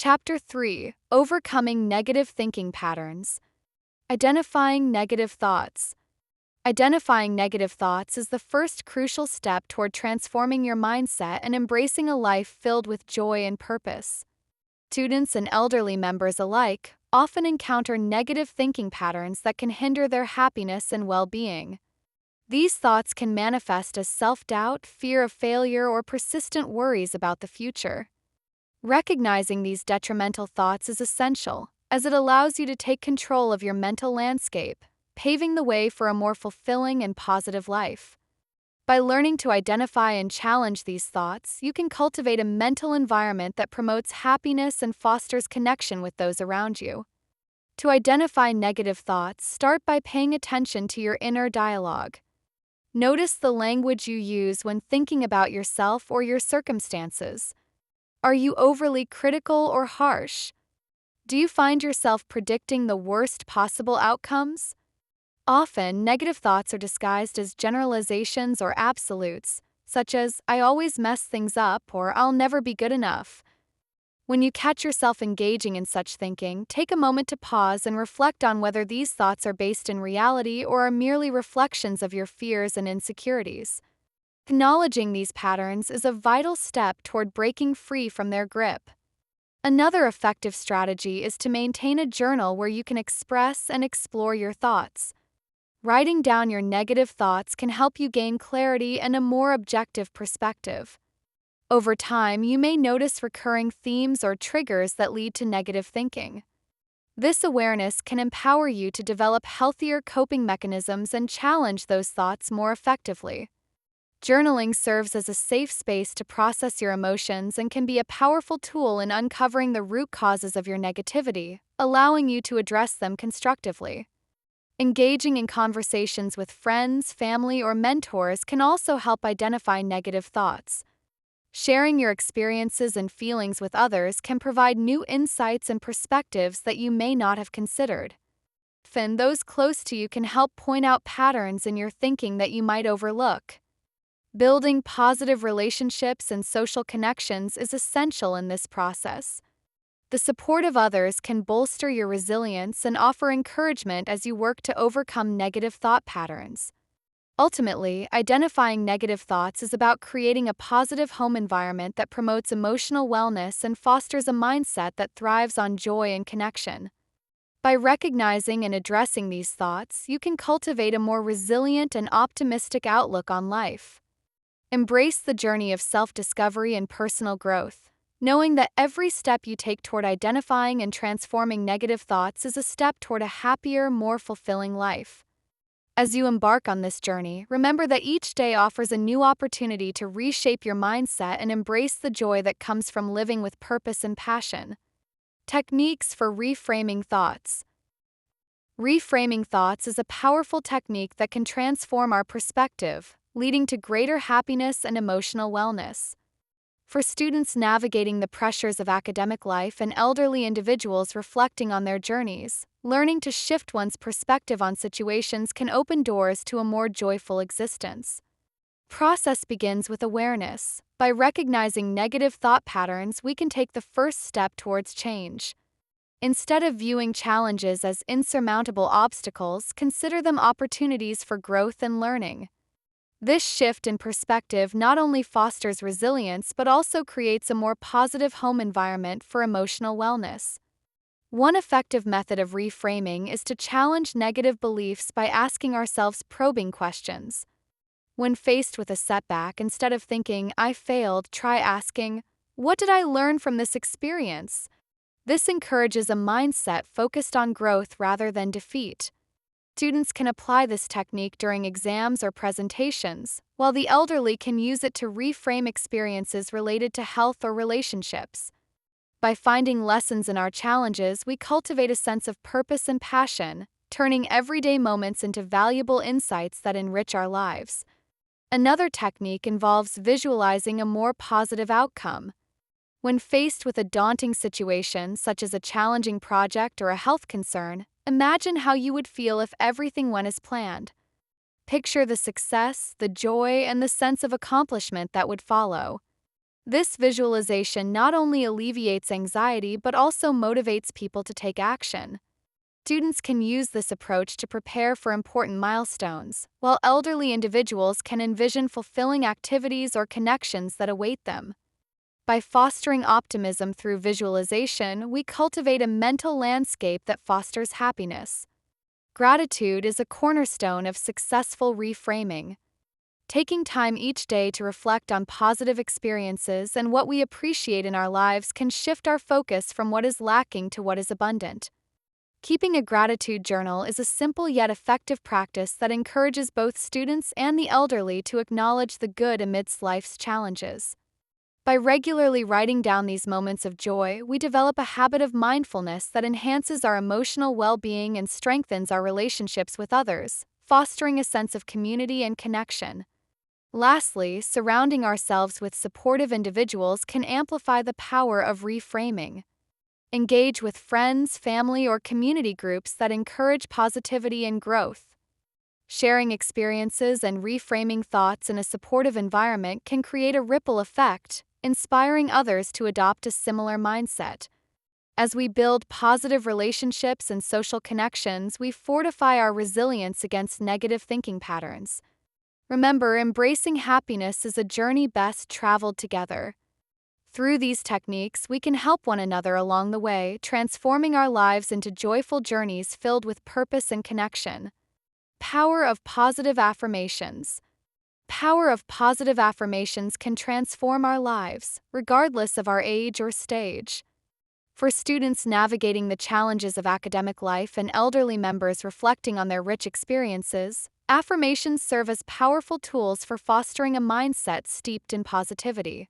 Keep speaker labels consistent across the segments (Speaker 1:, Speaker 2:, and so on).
Speaker 1: Chapter 3: Overcoming Negative Thinking Patterns. Identifying Negative Thoughts. Identifying negative thoughts is the first crucial step toward transforming your mindset and embracing a life filled with joy and purpose. Students and elderly members alike often encounter negative thinking patterns that can hinder their happiness and well-being. These thoughts can manifest as self-doubt, fear of failure, or persistent worries about the future. Recognizing these detrimental thoughts is essential, as it allows you to take control of your mental landscape, paving the way for a more fulfilling and positive life. By learning to identify and challenge these thoughts, you can cultivate a mental environment that promotes happiness and fosters connection with those around you. To identify negative thoughts, start by paying attention to your inner dialogue. Notice the language you use when thinking about yourself or your circumstances. Are you overly critical or harsh? Do you find yourself predicting the worst possible outcomes? Often, negative thoughts are disguised as generalizations or absolutes, such as, "I always mess things up," or "I'll never be good enough." When you catch yourself engaging in such thinking, take a moment to pause and reflect on whether these thoughts are based in reality or are merely reflections of your fears and insecurities. Acknowledging these patterns is a vital step toward breaking free from their grip. Another effective strategy is to maintain a journal where you can express and explore your thoughts. Writing down your negative thoughts can help you gain clarity and a more objective perspective. Over time, you may notice recurring themes or triggers that lead to negative thinking. This awareness can empower you to develop healthier coping mechanisms and challenge those thoughts more effectively. Journaling serves as a safe space to process your emotions and can be a powerful tool in uncovering the root causes of your negativity, allowing you to address them constructively. Engaging in conversations with friends, family, or mentors can also help identify negative thoughts. Sharing your experiences and feelings with others can provide new insights and perspectives that you may not have considered. Often, those close to you can help point out patterns in your thinking that you might overlook. Building positive relationships and social connections is essential in this process. The support of others can bolster your resilience and offer encouragement as you work to overcome negative thought patterns. Ultimately, identifying negative thoughts is about creating a positive home environment that promotes emotional wellness and fosters a mindset that thrives on joy and connection. By recognizing and addressing these thoughts, you can cultivate a more resilient and optimistic outlook on life. Embrace the journey of self-discovery and personal growth, knowing that every step you take toward identifying and transforming negative thoughts is a step toward a happier, more fulfilling life. As you embark on this journey, remember that each day offers a new opportunity to reshape your mindset and embrace the joy that comes from living with purpose and passion. Techniques for reframing thoughts. Reframing thoughts is a powerful technique that can transform our perspective, leading to greater happiness and emotional wellness. For students navigating the pressures of academic life and elderly individuals reflecting on their journeys, learning to shift one's perspective on situations can open doors to a more joyful existence. The process begins with awareness. By recognizing negative thought patterns, we can take the first step towards change. Instead of viewing challenges as insurmountable obstacles, consider them opportunities for growth and learning. This shift in perspective not only fosters resilience but also creates a more positive home environment for emotional wellness. One effective method of reframing is to challenge negative beliefs by asking ourselves probing questions. When faced with a setback, instead of thinking, "I failed," try asking, "What did I learn from this experience?" This encourages a mindset focused on growth rather than defeat. Students can apply this technique during exams or presentations, while the elderly can use it to reframe experiences related to health or relationships. By finding lessons in our challenges, we cultivate a sense of purpose and passion, turning everyday moments into valuable insights that enrich our lives. Another technique involves visualizing a more positive outcome. When faced with a daunting situation, such as a challenging project or a health concern, imagine how you would feel if everything went as planned. Picture the success, the joy, and the sense of accomplishment that would follow. This visualization not only alleviates anxiety but also motivates people to take action. Students can use this approach to prepare for important milestones, while elderly individuals can envision fulfilling activities or connections that await them. By fostering optimism through visualization, we cultivate a mental landscape that fosters happiness. Gratitude is a cornerstone of successful reframing. Taking time each day to reflect on positive experiences and what we appreciate in our lives can shift our focus from what is lacking to what is abundant. Keeping a gratitude journal is a simple yet effective practice that encourages both students and the elderly to acknowledge the good amidst life's challenges. By regularly writing down these moments of joy, we develop a habit of mindfulness that enhances our emotional well-being and strengthens our relationships with others, fostering a sense of community and connection. Lastly, surrounding ourselves with supportive individuals can amplify the power of reframing. Engage with friends, family, or community groups that encourage positivity and growth. Sharing experiences and reframing thoughts in a supportive environment can create a ripple effect, inspiring others to adopt a similar mindset. As we build positive relationships and social connections, we fortify our resilience against negative thinking patterns. Remember, embracing happiness is a journey best traveled together. Through these techniques, we can help one another along the way, transforming our lives into joyful journeys filled with purpose and connection. Power of positive affirmations. Power of positive affirmations can transform our lives, regardless of our age or stage. For students navigating the challenges of academic life and elderly members reflecting on their rich experiences, affirmations serve as powerful tools for fostering a mindset steeped in positivity.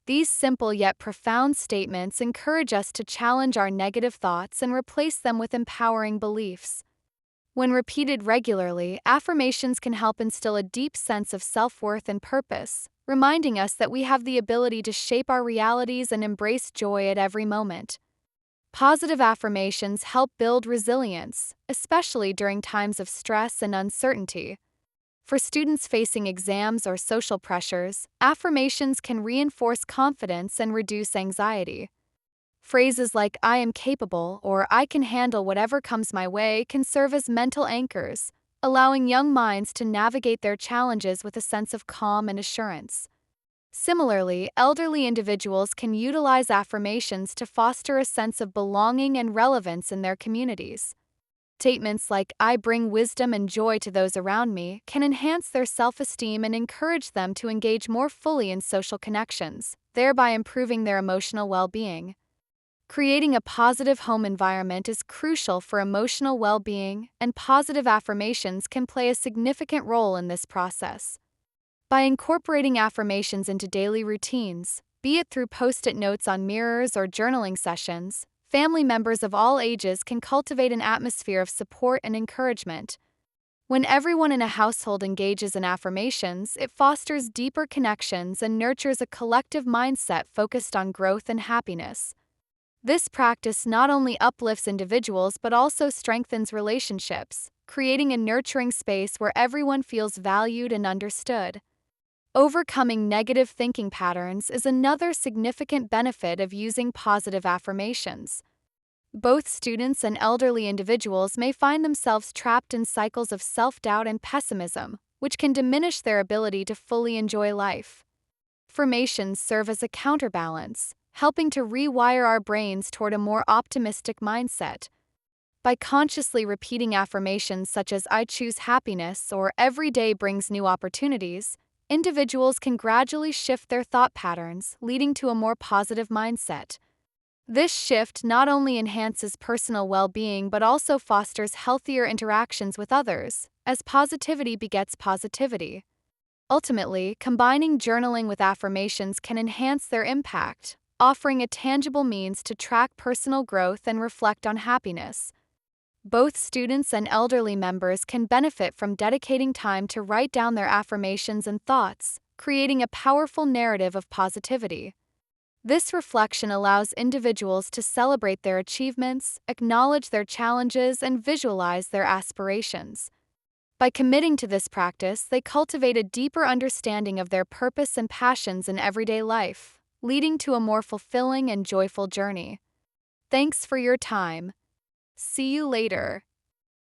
Speaker 1: These simple yet profound statements encourage us to challenge our negative thoughts and replace them with empowering beliefs. When repeated regularly, affirmations can help instill a deep sense of self-worth and purpose, reminding us that we have the ability to shape our realities and embrace joy at every moment. Positive affirmations help build resilience, especially during times of stress and uncertainty. For students facing exams or social pressures, affirmations can reinforce confidence and reduce anxiety. Phrases like "I am capable" or "I can handle whatever comes my way" can serve as mental anchors, allowing young minds to navigate their challenges with a sense of calm and assurance. Similarly, elderly individuals can utilize affirmations to foster a sense of belonging and relevance in their communities. Statements like "I bring wisdom and joy to those around me" can enhance their self-esteem and encourage them to engage more fully in social connections, thereby improving their emotional well-being. Creating a positive home environment is crucial for emotional well-being, and positive affirmations can play a significant role in this process. By incorporating affirmations into daily routines, be it through post-it notes on mirrors or journaling sessions, family members of all ages can cultivate an atmosphere of support and encouragement. When everyone in a household engages in affirmations, it fosters deeper connections and nurtures a collective mindset focused on growth and happiness. This practice not only uplifts individuals but also strengthens relationships, creating a nurturing space where everyone feels valued and understood. Overcoming negative thinking patterns is another significant benefit of using positive affirmations. Both students and elderly individuals may find themselves trapped in cycles of self-doubt and pessimism, which can diminish their ability to fully enjoy life. Affirmations serve as a counterbalance, helping to rewire our brains toward a more optimistic mindset. By consciously repeating affirmations such as "I choose happiness" or "Every day brings new opportunities," individuals can gradually shift their thought patterns, leading to a more positive mindset. This shift not only enhances personal well-being but also fosters healthier interactions with others, as positivity begets positivity. Ultimately, combining journaling with affirmations can enhance their impact, offering a tangible means to track personal growth and reflect on happiness. Both students and elderly members can benefit from dedicating time to write down their affirmations and thoughts, creating a powerful narrative of positivity. This reflection allows individuals to celebrate their achievements, acknowledge their challenges, and visualize their aspirations. By committing to this practice, they cultivate a deeper understanding of their purpose and passions in everyday life, leading to a more fulfilling and joyful journey. Thanks for your time. See you later.